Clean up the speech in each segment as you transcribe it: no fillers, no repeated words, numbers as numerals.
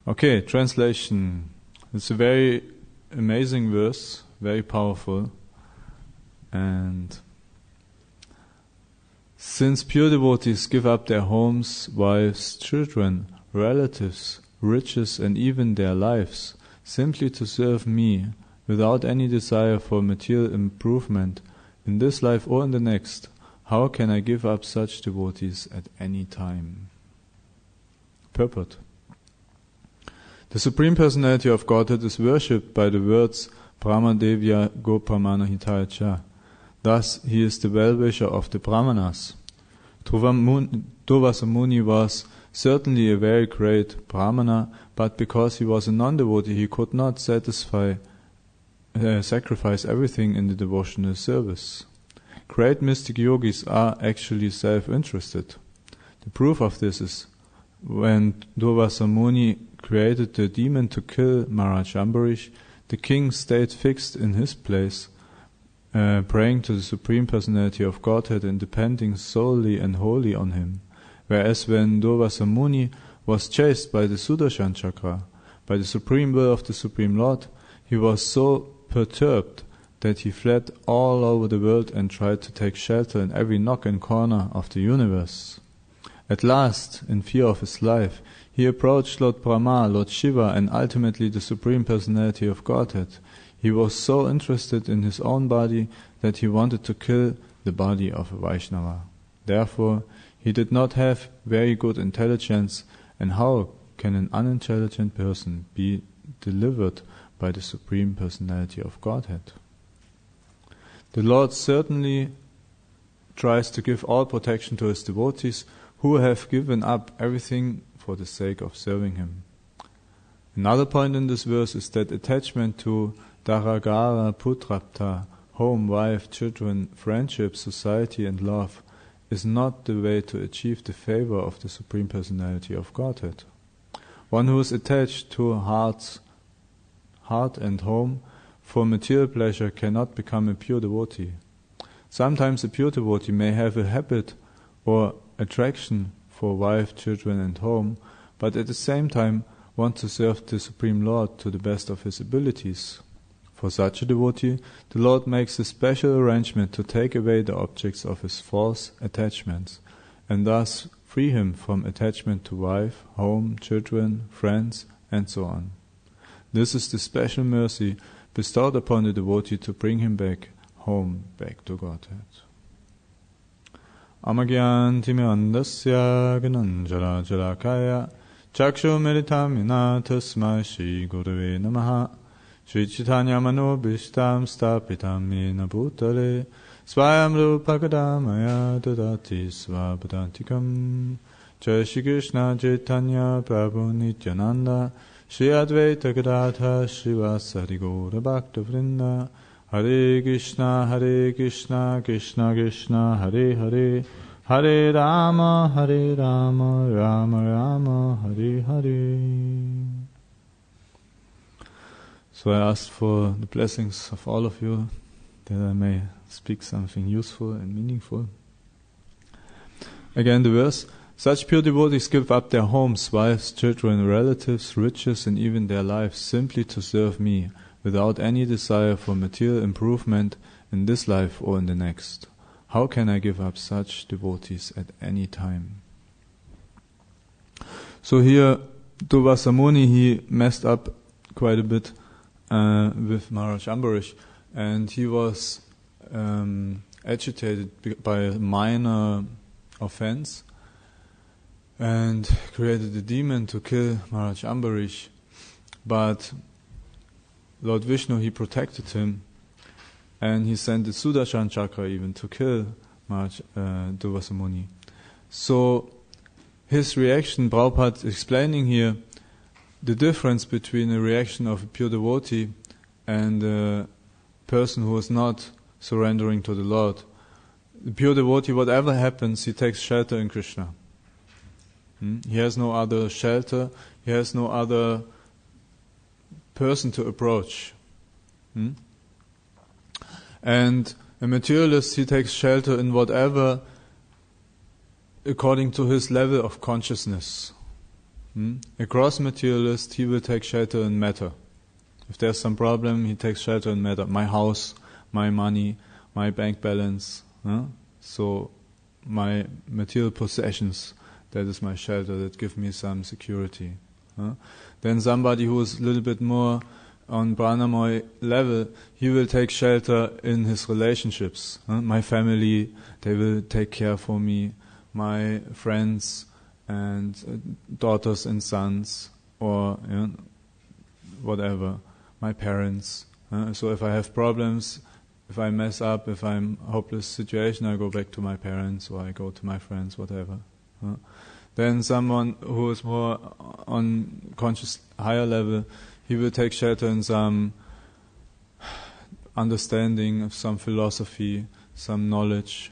Okay, translation. It's a very amazing verse, very powerful. And since pure devotees give up their homes, wives, children, relatives, riches, and even their lives, simply to serve me, without any desire for material improvement, in this life or in the next, how can I give up such devotees at any time? Purport. The Supreme Personality of Godhead is worshipped by the words Brahmadevya Gopramana Hitaya Cha. Thus, he is the well-wisher of the Brahmanas. Durvasa Muni was certainly a very great Brahmana, but because he was a non-devotee, he could not sacrifice everything in the devotional service. Great mystic yogis are actually self-interested. The proof of this is when Durvasa Muni created the demon to kill Maharaj Ambarish, the king stayed fixed in his place, praying to the Supreme Personality of Godhead and depending solely and wholly on him. Whereas when Durvasa Muni was chased by the Sudarshan Chakra, by the supreme will of the Supreme Lord, he was so perturbed that he fled all over the world and tried to take shelter in every nook and corner of the universe. At last, in fear of his life, he approached Lord Brahma, Lord Shiva, and ultimately the Supreme Personality of Godhead. He was so interested in his own body that he wanted to kill the body of a Vaishnava. Therefore, he did not have very good intelligence, and how can an unintelligent person be delivered by the Supreme Personality of Godhead? The Lord certainly tries to give all protection to his devotees who have given up everything for the sake of serving him. Another point in this verse is that attachment to Daragara, Putrapta, home, wife, children, friendship, society and love is not the way to achieve the favor of the Supreme Personality of Godhead. One who is attached to heart and home for material pleasure cannot become a pure devotee. Sometimes a pure devotee may have a habit or attraction for wife, children and home, but at the same time want to serve the Supreme Lord to the best of his abilities. For such a devotee, the Lord makes a special arrangement to take away the objects of his false attachments, and thus free him from attachment to wife, home, children, friends, and so on. This is the special mercy bestowed upon the devotee to bring him back home, back to Godhead. Amagyan timyandasya gananjala jalakaya chakshu meditamina tasmai shri gurave namaha Shri Chaitanya manobhishtam stapitam yena bhutale svayam rupakadamaya dadati svapadantikam Jai Shri Krishna Chaitanya Prabhu Nityananda Shri Advaita Gadadhar Srivasari Gaura Bhakta Vrinda Hare Krishna Krishna Krishna Hare Hare Hare Rama Rama Rama Hare Hare. So I asked for the blessings of all of you that I may speak something useful and meaningful. Again the verse, such pure devotees give up their homes, wives, children, relatives, riches and even their lives simply to serve me, without any desire for material improvement in this life or in the next. How can I give up such devotees at any time? So here, Durvasa Muni, he messed up quite a bit with Maharaj Ambarish, and he was agitated by a minor offense and created a demon to kill Maharaj Ambarish. But Lord Vishnu, he protected him, and he sent the Sudarshan Chakra even to kill Maharaj Durvasa Muni. So his reaction, Prabhupada explaining here the difference between a reaction of a pure devotee and a person who is not surrendering to the Lord. The pure devotee, whatever happens, he takes shelter in Krishna. He has no other shelter, he has no other person to approach. And a materialist, he takes shelter in whatever according to his level of consciousness. A gross materialist, he will take shelter in matter. If there's some problem, he takes shelter in matter. My house, my money, my bank balance. So my material possessions, that is my shelter, that give me some security. Then somebody who is a little bit more on Pranamoy level, he will take shelter in his relationships. My family, they will take care for me. My friends and daughters and sons, or whatever. My parents. So if I have problems, if I mess up, if I'm in a hopeless situation, I go back to my parents or I go to my friends, whatever. Then someone who is more on conscious higher level, he will take shelter in some understanding of some philosophy, some knowledge.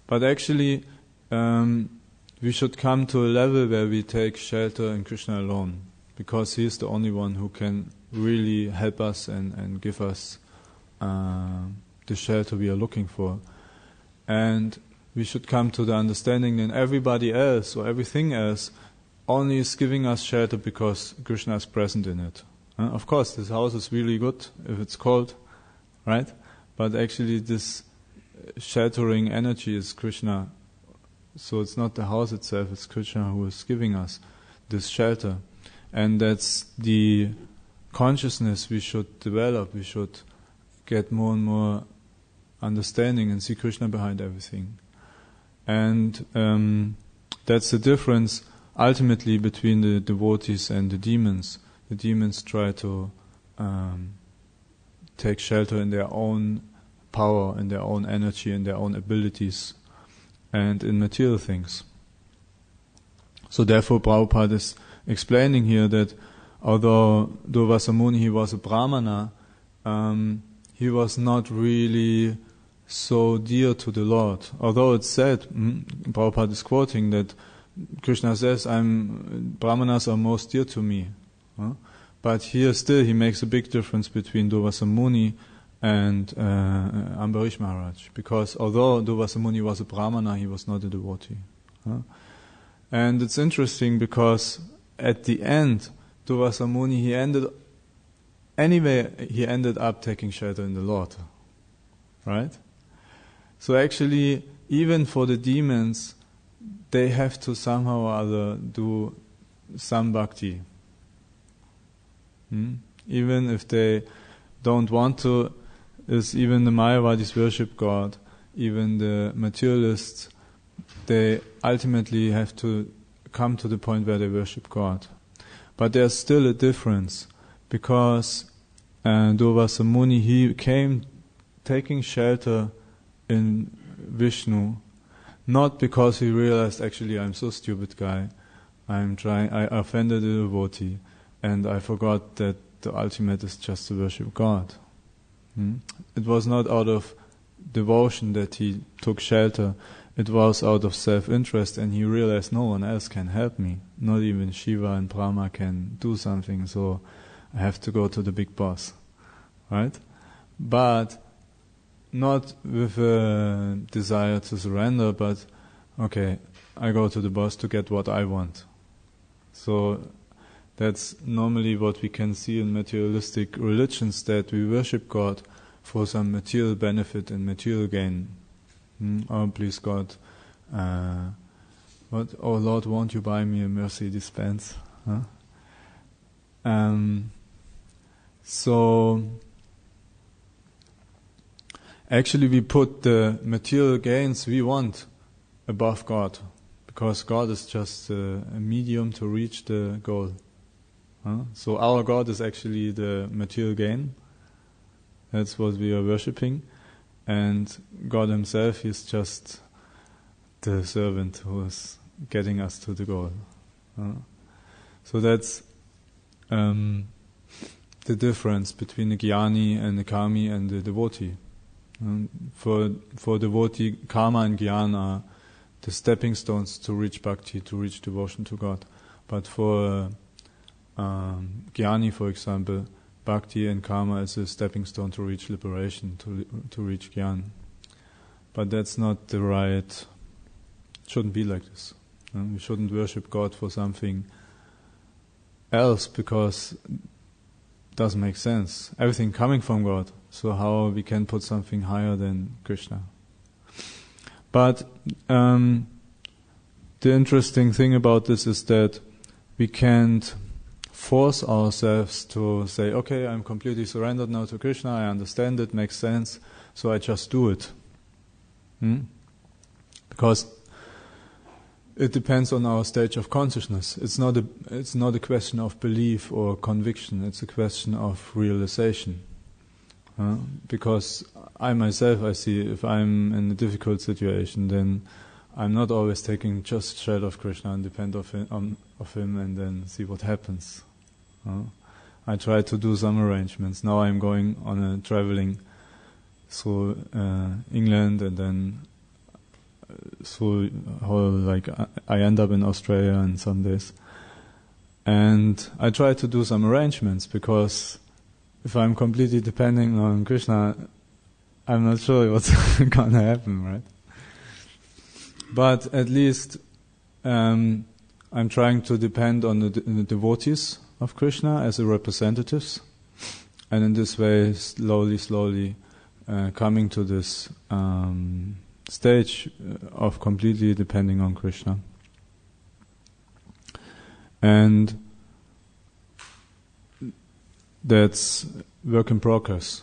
But actually, we should come to a level where we take shelter in Krishna alone, because he is the only one who can really help us and give us the shelter we are looking for. And we should come to the understanding that everybody else or everything else only is giving us shelter because Krishna is present in it. Of course, this house is really good if it's cold, right? But actually this sheltering energy is Krishna. So it's not the house itself, it's Krishna who is giving us this shelter. And that's the consciousness we should develop. We should get more and more understanding and see Krishna behind everything. And that's the difference ultimately between the devotees and the demons. The demons try to take shelter in their own power, in their own energy, in their own abilities, and in material things. So therefore Prabhupada is explaining here that although Durvasa Muni, he was a Brahmana, he was not really so dear to the Lord. Although it's said, Prabhupada is quoting that Krishna says, Brahmanas are most dear to me. But here still he makes a big difference between Durvasa Muni and Ambarish Maharaj. Because although Durvasa Muni was a Brahmana, he was not a devotee. And it's interesting because at the end, Durvasa Muni, he ended up taking shelter in the Lord. Right? So actually, even for the demons, they have to somehow or other do some bhakti. Even if they don't want to, even the Mayavadis worship God, even the materialists, they ultimately have to come to the point where they worship God. But there's still a difference, because Durvasa Muni, he came taking shelter in Vishnu, not because he realized, actually, I'm so stupid guy, I offended a devotee, and I forgot that the ultimate is just to worship God. It was not out of devotion that he took shelter, it was out of self-interest, and he realized no one else can help me, not even Shiva and Brahma can do something, so I have to go to the big boss. Right? But not with a desire to surrender, but okay, I go to the boss to get what I want. So that's normally what we can see in materialistic religions, that we worship God for some material benefit and material gain. Oh, please God, oh Lord, won't you buy me a Mercedes Benz? So actually we put the material gains we want above God, because God is just a medium to reach the goal. So our God is actually the material gain. That's what we are worshipping. And God himself is just the servant who is getting us to the goal. So that's the difference between the jnani and the karmi and the devotee. For devotee, karma and jnana are the stepping stones to reach bhakti, to reach devotion to God. But for jnani, for example, bhakti and karma is a stepping stone to reach liberation, to reach jnana. But that's not the right. It shouldn't be like this. We shouldn't worship God for something else, because it doesn't make sense. Everything coming from God. So how we can put something higher than Krishna? But the interesting thing about this is that we can't force ourselves to say, okay, I'm completely surrendered now to Krishna, I understand it, makes sense, so I just do it. Because it depends on our stage of consciousness. It's not a question of belief or conviction, it's a question of realization. Because I myself, I see, if I'm in a difficult situation, then I'm not always taking just shred of Krishna and depend of him and then see what happens. I try to do some arrangements. Now I'm going on a traveling through England, and then through whole, I end up in Australia in some days. And I try to do some arrangements, because if I'm completely depending on Krishna, I'm not sure what's gonna happen, right? But at least I'm trying to depend on the devotees of Krishna as the representatives, and in this way, slowly coming to this stage of completely depending on Krishna. And that's work in progress,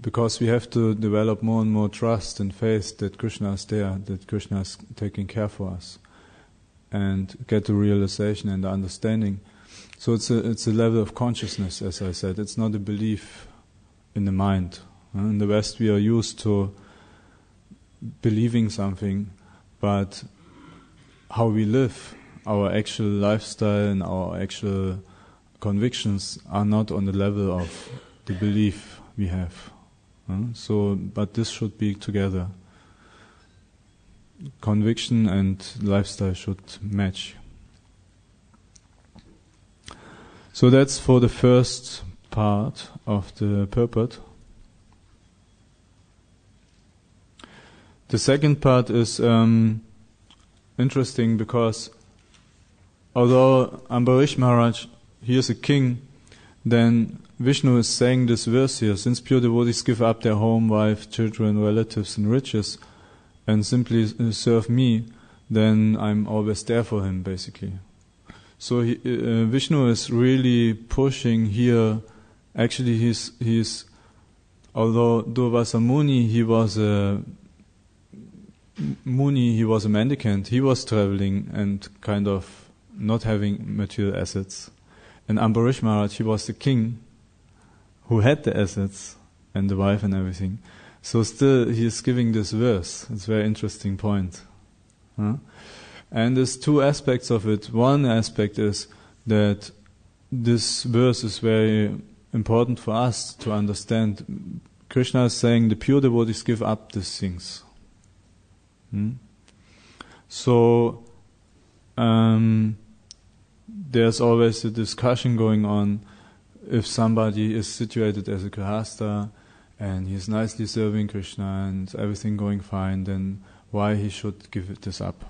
because we have to develop more and more trust and faith that Krishna is there, that Krishna is taking care for us, and get the realization and the understanding. So it's a level of consciousness, as I said. It's not a belief in the mind. In the West, we are used to believing something, but how we live, our actual lifestyle and our actual convictions are not on the level of the belief we have. But this should be together. Conviction and lifestyle should match. So that's for the first part of the purport. The second part is interesting, because although Ambarish Maharaj, he is a king, then Vishnu is saying this verse here: since pure devotees give up their home, wife, children, relatives and riches and simply serve me, then I'm always there for him, basically. So Vishnu is really pushing here. Actually, he's although Durvasa Muni, he was a mendicant, he was traveling and kind of not having material assets. And Ambarish Maharaj, he was the king who had the assets and the wife and everything. So still he is giving this verse. It's a very interesting point. And there's two aspects of it. One aspect is that this verse is very important for us to understand. Krishna is saying the pure devotees give up these things. So there's always a discussion going on. If somebody is situated as a grihastha and he's nicely serving Krishna and everything going fine, then why he should give this up?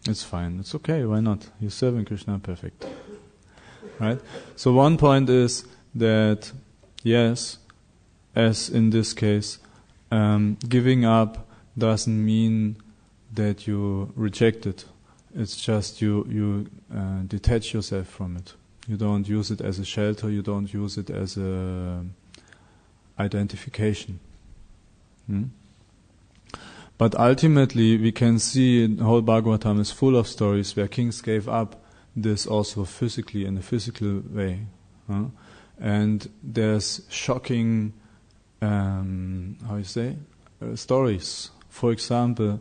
It's fine, it's okay, why not? He's serving Krishna, perfect. Right? So one point is that, yes, as in this case, giving up doesn't mean that you reject it. It's just you detach yourself from it. You don't use it as a shelter, you don't use it as a identification. But ultimately we can see the whole Bhagavatam is full of stories where kings gave up this also physically, in a physical way. And there's shocking stories. For example,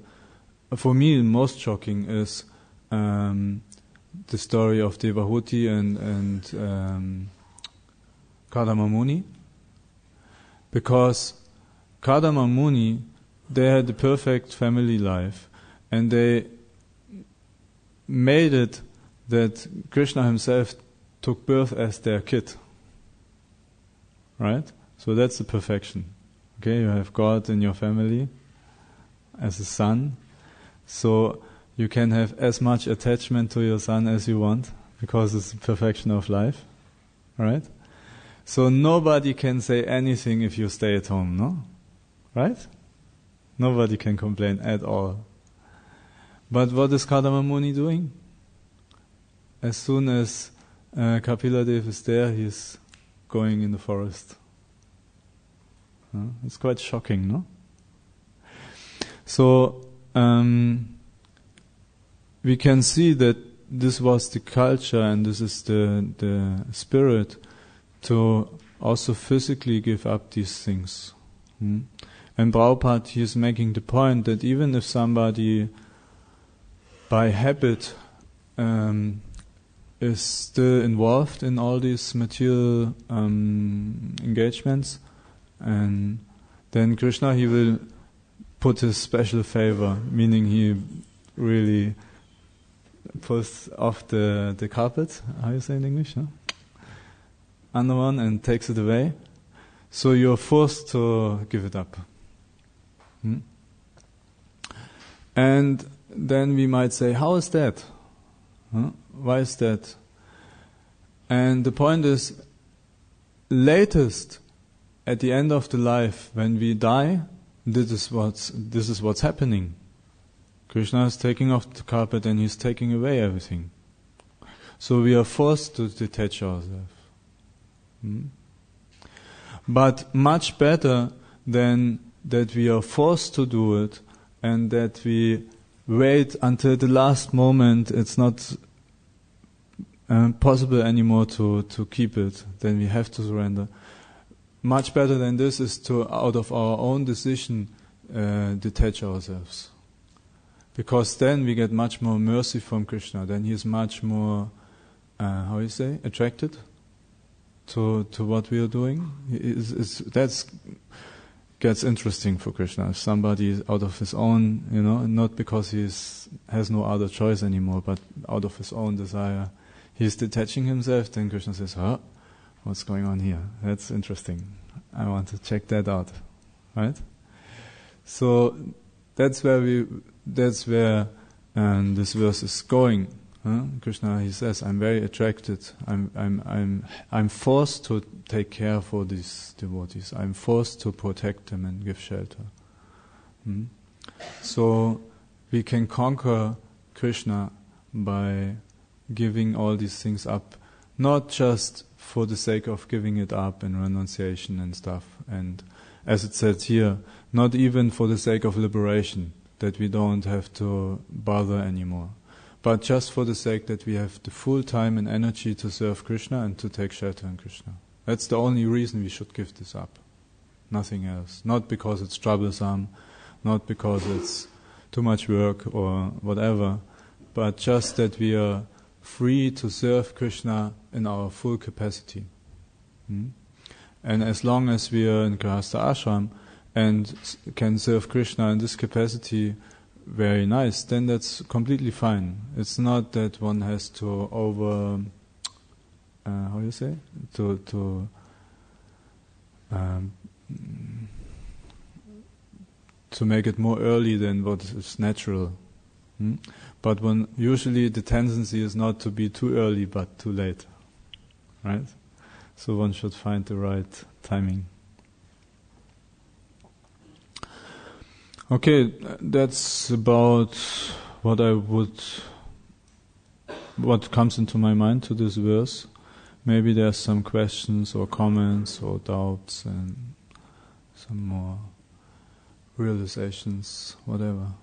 for me the most shocking is the story of Devahuti and Kadama Muni, because Kadama Muni, they had the perfect family life, and they made it that Krishna himself took birth as their kid. Right? So that's the perfection. Okay, you have God in your family as a son. So You can have as much attachment to your son as you want, because it's the perfection of life. Right? So nobody can say anything if you stay at home, no? Right? Nobody can complain at all. But what is Kardama Muni doing? As soon as Kapila Dev is there, he's going in the forest. It's quite shocking, no? So we can see that this was the culture and this is the spirit to also physically give up these things. And Prabhupada, he is making the point that even if somebody by habit is still involved in all these material engagements, and then Krishna, he will put his special favor, meaning he really pulls off the carpet, how you say in English, no? Under one, and takes it away. So you're forced to give it up. And then we might say, how is that? Why is that? And the point is, latest at the end of the life, when we die, this is what's happening. Krishna is taking off the carpet and he's taking away everything. So we are forced to detach ourselves. But much better than that we are forced to do it and that we wait until the last moment, it's not possible anymore to keep it, then we have to surrender. Much better than this is to, out of our own decision, detach ourselves. Because then we get much more mercy from Krishna, then he is much more, attracted to what we are doing. That gets interesting for Krishna. If somebody is out of his own, not because he has no other choice anymore, but out of his own desire, he's detaching himself, then Krishna says, what's going on here? That's interesting. I want to check that out. Right? So that's where this verse is going. Krishna, he says, I'm very attracted. I'm forced to take care for these devotees. I'm forced to protect them and give shelter. So we can conquer Krishna by giving all these things up, not just for the sake of giving it up and renunciation and stuff, and as it says here, not even for the sake of liberation, that we don't have to bother anymore, but just for the sake that we have the full time and energy to serve Krishna and to take shelter in Krishna. That's the only reason we should give this up. Nothing else. Not because it's troublesome, not because it's too much work or whatever, but just that we are free to serve Krishna in our full capacity. And as long as we are in Grihastha ashram and can serve Krishna in this capacity very nice, then that's completely fine. It's not that one has to to make it more early than what is natural. But usually the tendency is not to be too early but too late. Right? So one should find the right timing. Okay, that's about what comes into my mind to this verse. Maybe there's some questions or comments or doubts and some more realizations, whatever.